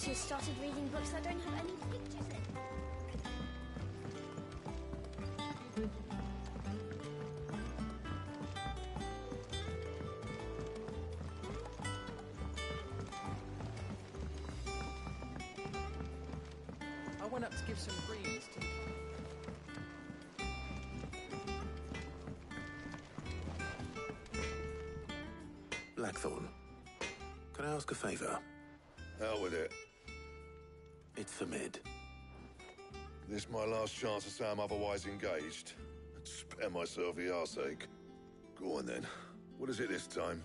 two started reading books that don't have any pictures in. I went up to give some greens to the... Blackthorn, can I ask a favor? Hell with it. It's for Mid. This my last chance to say I'm otherwise engaged. I'd spare myself the arseache. Go on then. What is it this time?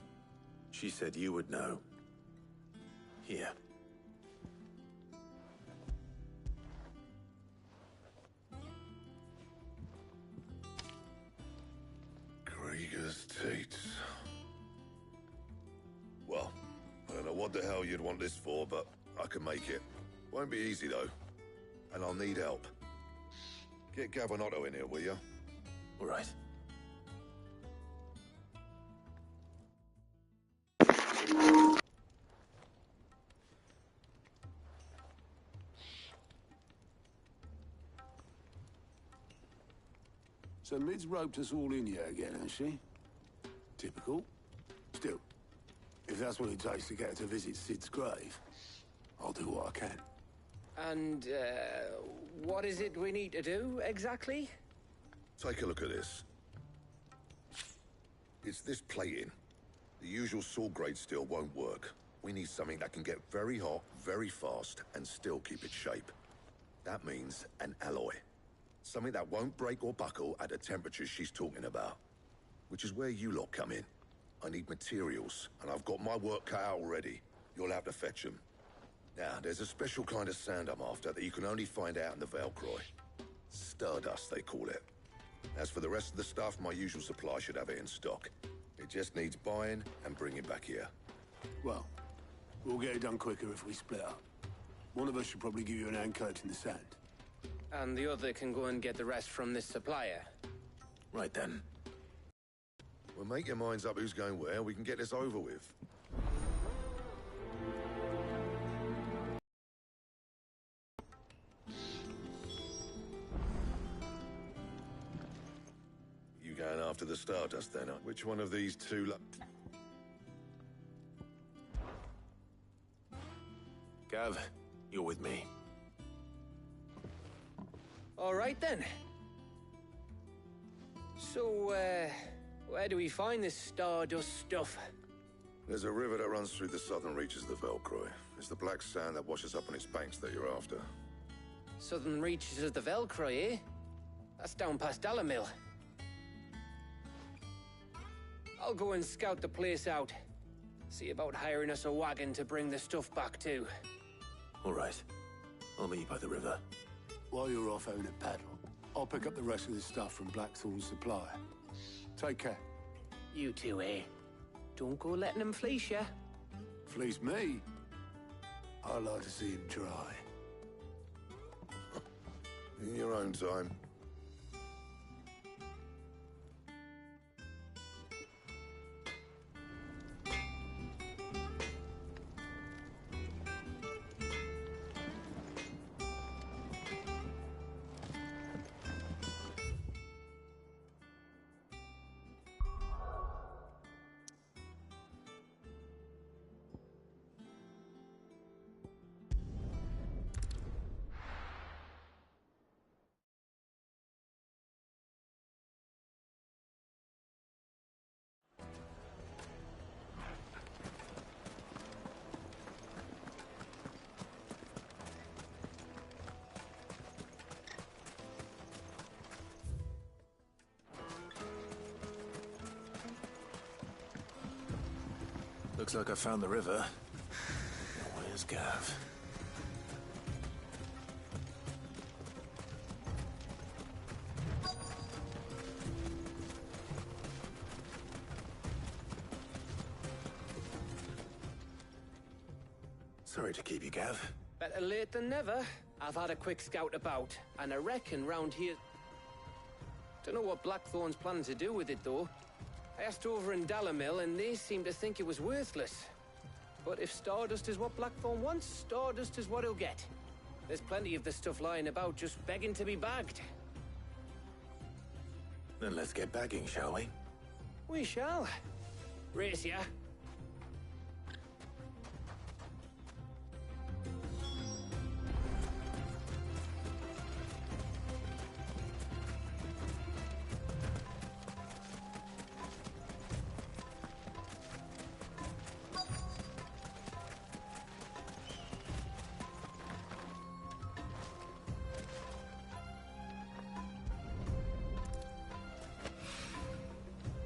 She said you would know. Here. Krieger's teats. Well, I don't know what the hell you'd want this for, but I can make it. Won't be easy, though. And I'll need help. Get Gavin-Otto in here, will you? All right. So Mid's roped us all in here again, has she? Typical. Still, if that's what it takes to get her to visit Sid's grave, I'll do what I can. And, what is it we need to do, exactly? Take a look at this. It's this plating. The usual sword-grade steel won't work. We need something that can get very hot, very fast, and still keep its shape. That means an alloy. Something that won't break or buckle at the temperatures she's talking about. Which is where you lot come in. I need materials, and I've got my work cut out already. You'll have to fetch them. Now, there's a special kind of sand I'm after that you can only find out in the Velcroy. Stardust, they call it. As for the rest of the stuff, my usual supply should have it in stock. It just needs buying and bringing back here. Well, we'll get it done quicker if we split up. One of us should probably give you an hand coat in the sand. And the other can go and get the rest from this supplier. Right then. Well, make your minds up who's going where, we can get this over with. You going after the Stardust then? Which one of these two Gav, you're with me. All right, then. So, where do we find this Stardust stuff? There's a river that runs through the southern reaches of the Velcroy. It's the black sand that washes up on its banks that you're after. Southern reaches of the Velcroy, eh? That's down past Dalamil. I'll go and scout the place out. See about hiring us a wagon to bring the stuff back to. All right. I'll meet you by the river. While you're off having a paddle, I'll pick up the rest of the stuff from Blackthorn's supplier. Take care. You two, eh? Don't go letting him fleece ya. Fleece me? I like to see him try. In your own time. Looks like I found the river. Where's Gav? Sorry to keep you, Gav. Better late than never. I've had a quick scout about, and I reckon round here... Don't know what Blackthorn's planning to do with it, though. I asked over in Dalamil, and they seem to think it was worthless. But if Stardust is what Blackthorn wants, Stardust is what he'll get. There's plenty of this stuff lying about, just begging to be bagged. Then let's get bagging, shall we? We shall. Race ya.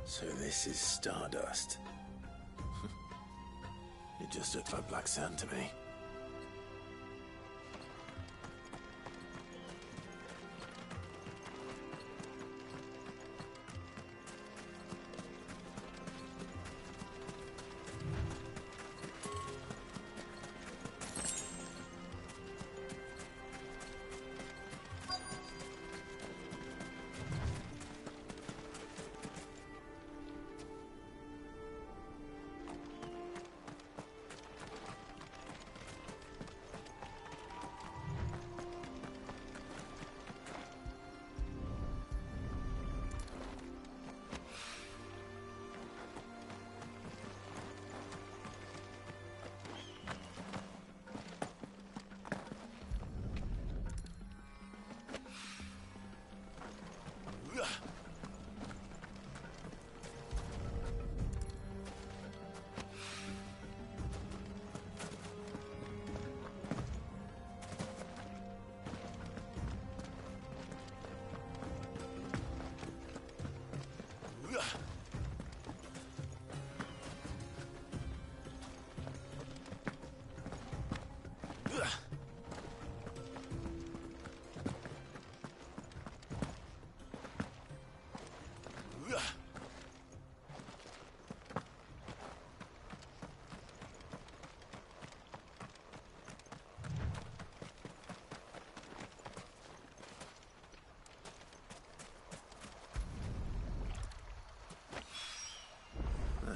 So this is Stardust. It just looks like black sand to me.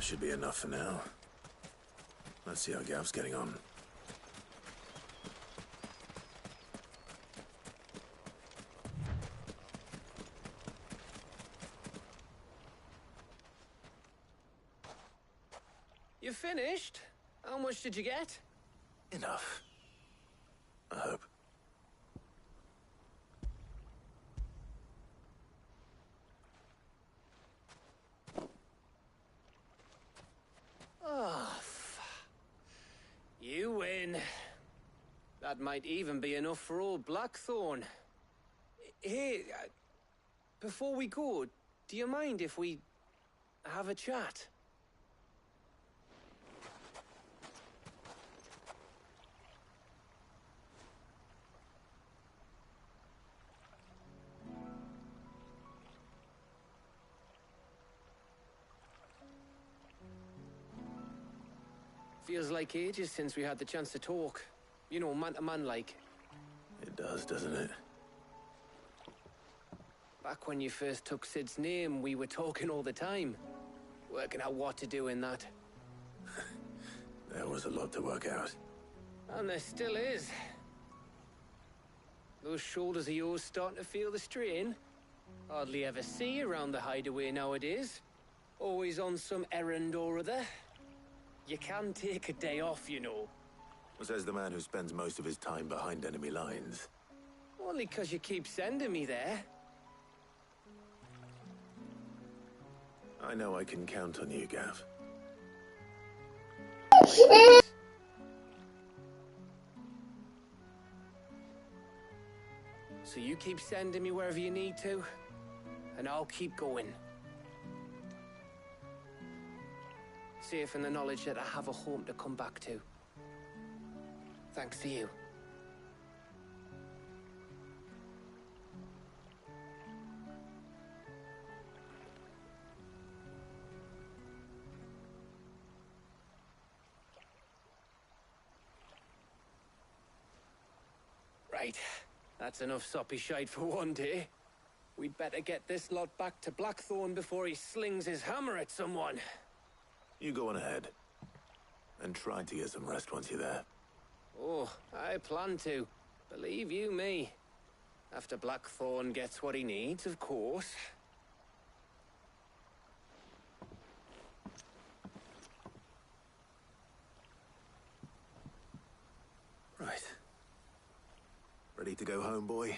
That should be enough for now. Let's see how Gav's getting on. You finished? How much did you get? Enough. I hope. You win. That might even be enough for old Blackthorn. Hey, before we go, do you mind if we have a chat? Feels like ages since we had the chance to talk. You know, man to man like. It does, doesn't it? Back when you first took Sid's name, we were talking all the time. Working out what to do in that. There was a lot to work out. And there still is. Those shoulders of yours starting to feel the strain. Hardly ever see you around the hideaway nowadays. Always on some errand or other. You can take a day off, you know. Says the man who spends most of his time behind enemy lines. Only 'cause you keep sending me there. I know I can count on you, Gav. So you keep sending me wherever you need to, and I'll keep going. Safe in the knowledge that I have a home to come back to. Thanks to you. Right. That's enough soppy shite for one day. We'd better get this lot back to Blackthorn before he slings his hammer at someone. You go on ahead. and try to get some rest once you're there. Oh, I plan to. Believe you me. After Blackthorn gets what he needs, of course. Right. Ready to go home, boy?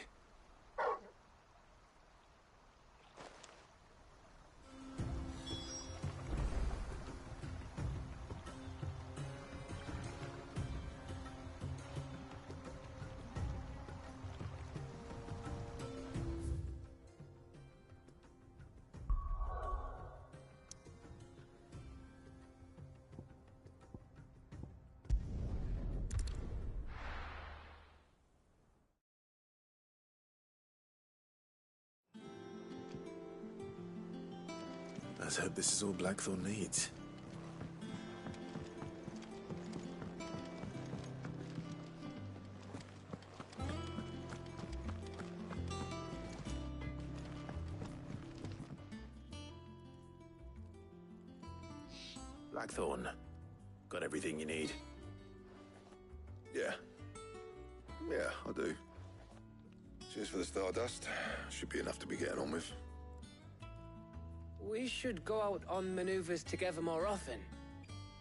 Let's hope this is all Blackthorn needs. Blackthorn, got everything you need? Yeah. Yeah, I do. Cheers for the Stardust. Should be enough to be getting on with. We should go out on maneuvers together more often.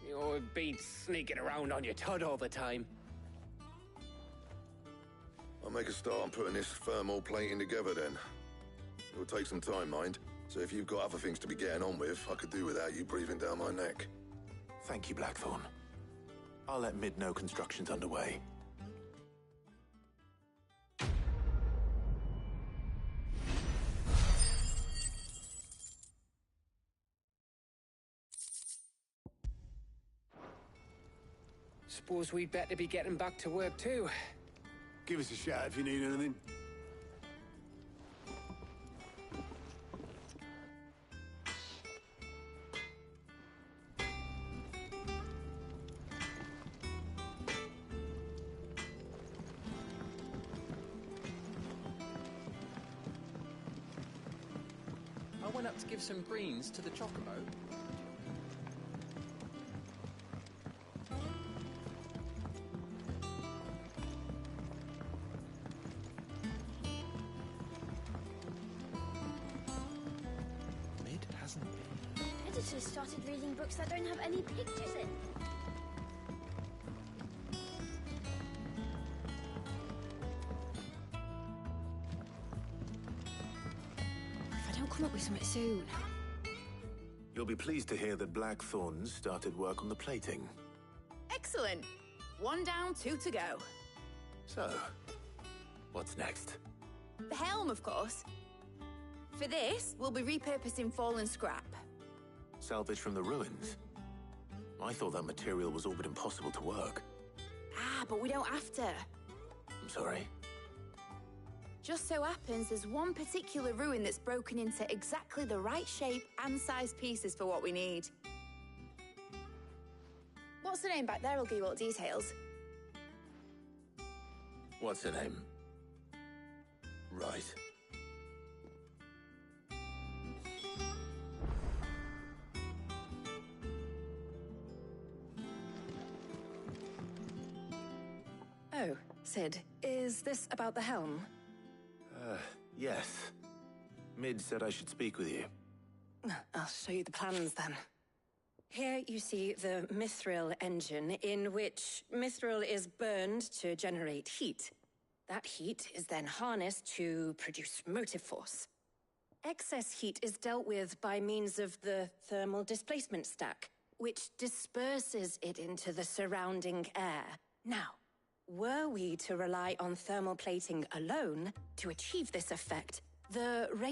You'll be sneaking around on your Todd all the time. I'll make a start on putting this thermal plating together then. It'll take some time, mind. So if you've got other things to be getting on with, I could do without you breathing down my neck. Thank you, Blackthorn. I'll let Mid know construction's underway. Suppose we'd better be getting back to work too. Give us a shout if you need anything. I went up to give some greens to the chocobo. Mid hasn't been. Editors started reading books that don't have any pictures in. If I don't come up with something soon. You'll be pleased to hear that Blackthorn started work on the plating. Excellent. 1 down, 2 to go. So, what's next? The helm, of course. For this, we'll be repurposing fallen scrap. Salvage from the ruins? I thought that material was all but impossible to work. Ah, but we don't have to. I'm sorry. Just so happens there's one particular ruin that's broken into exactly the right shape and size pieces for what we need. What's the name back there? I'll give you all the details. What's her name? Right. Oh, Sid, is this about the helm? Yes. Mid said I should speak with you. I'll show you the plans then. Here you see the mithril engine, in which mithril is burned to generate heat. That heat is then harnessed to produce motive force. Excess heat is dealt with by means of the thermal displacement stack, which disperses it into the surrounding air. Now, were we to rely on thermal plating alone to achieve this effect, the rate